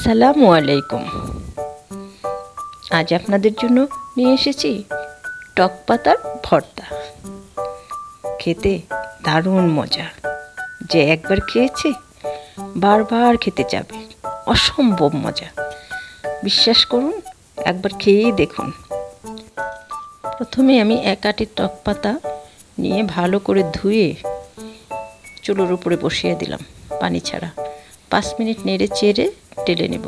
আসসালামু আলাইকুম। আজ আপনাদের জন্য নিয়ে এসেছি টক পাতার ভর্তা। খেতে দারুণ মজা, যে একবার খেয়েছে বারবার খেতে যাবে, অসম্ভব মজা। বিশ্বাস করুন, একবার খেয়েই দেখুন। প্রথমে আমি এক আটি টক পাতা নিয়ে ভালো করে ধুয়ে চুলোর উপরে বসিয়ে দিলাম পানি ছাড়া। 5 মিনিট নেড়ে চেড়ে টেলে নেব।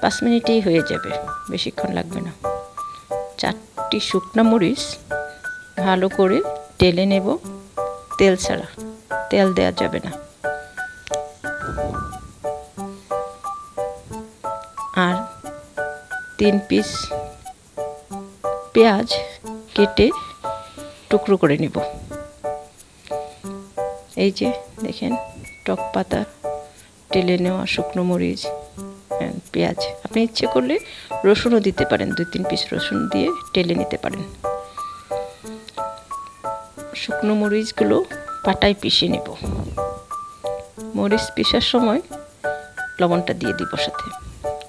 5 মিনিটেই হয়ে যাবে, বেশিক্ষণ লাগবে না। 4টি শুকনো মরিচ ভালো করে টেলে নেব, তেল ছাড়া, তেল দেওয়া যাবে না। আর 3 পিস পেঁয়াজ কেটে টুকরো করে নেব। এই যে দেখেন, টক পাতা, টেলে নেওয়া শুকনো মরিচ, পেঁয়াজ। আপনি ইচ্ছে করলে রসুনও দিতে পারেন, 2-3 পিস রসুন দিয়ে টেলে নিতে পারেন। শুকনো মরিচগুলো পাটায় পিষে নেব। মরিচ পিষার সময় লবণটা দিয়ে দিব সাথে,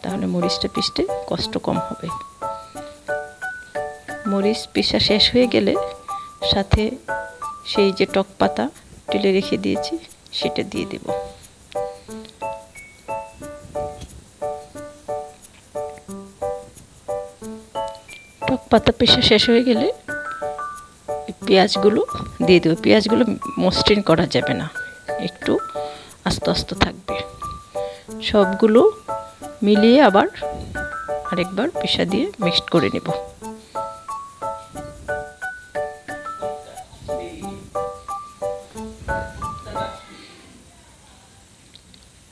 তাহলে মরিচটা পিষতে কষ্ট কম হবে। মরিচ পিষা শেষ হয়ে গেলে সাথে সেই যে টক পাতা টেলে রেখে দিয়েছি সেটা দিয়ে দেব। টক পাতা পিষা শেষ হয়ে গেলে পেঁয়াজগুলো দিয়ে দেবো। পেঁয়াজগুলো মসৃণ করা যাবে না, একটু আস্তে আস্তে থাকবে। সবগুলো মিলিয়ে আবার আরেকবার পিষা দিয়ে মিক্সড করে নেব।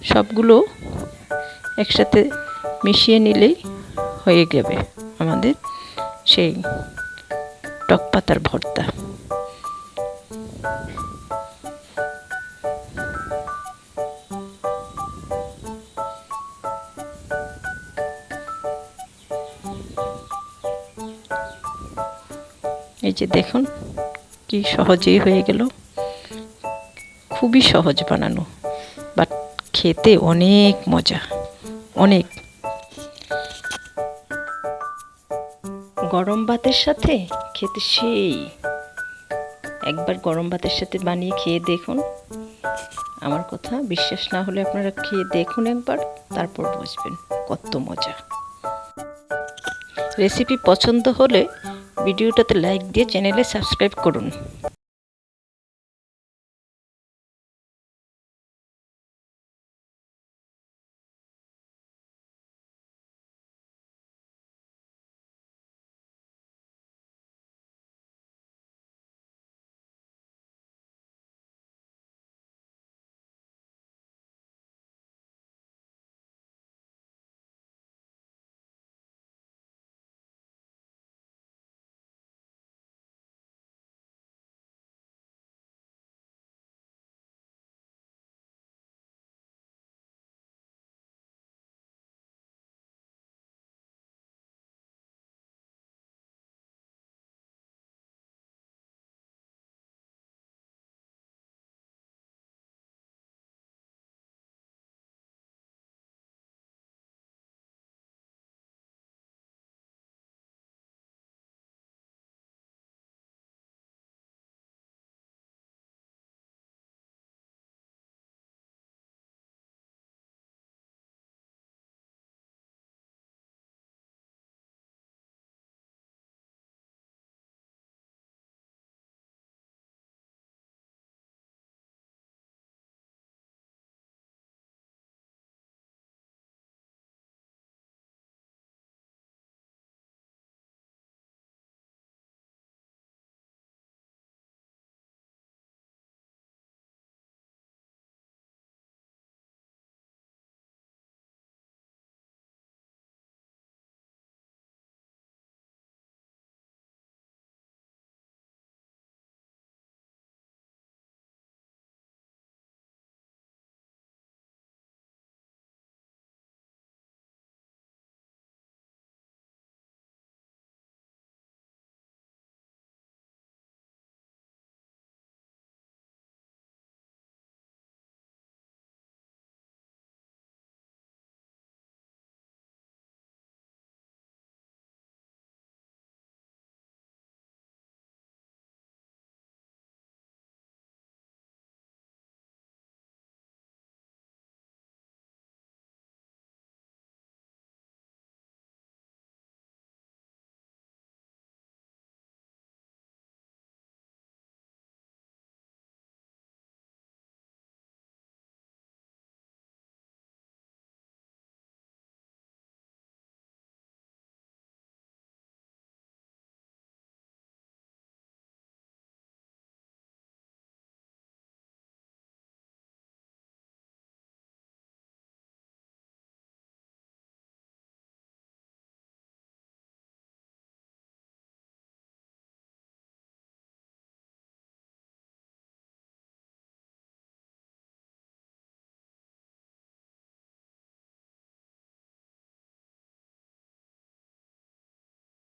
সবগুলো একসাথে মিশিয়ে নিলেই হয়ে যাবে আমাদের সেই টক পাতার ভর্তা। এই যে দেখুন, কি সহজেই হয়ে গেল। খুবই সহজ বানানো, বাট খেতে অনেক মজা, অনেক। গরম ভাতের সাথে খেতে সেই। একবার গরম ভাতের সাথে বানিয়ে খেয়ে দেখুন। আমার কথা বিশ্বাস না হলে আপনারা খেয়ে দেখুন একবার, তারপর বুঝবেন কত মজা। রেসিপি পছন্দ হলে ভিডিওটাতে লাইক দিয়ে চ্যানেলে সাবস্ক্রাইব করুন।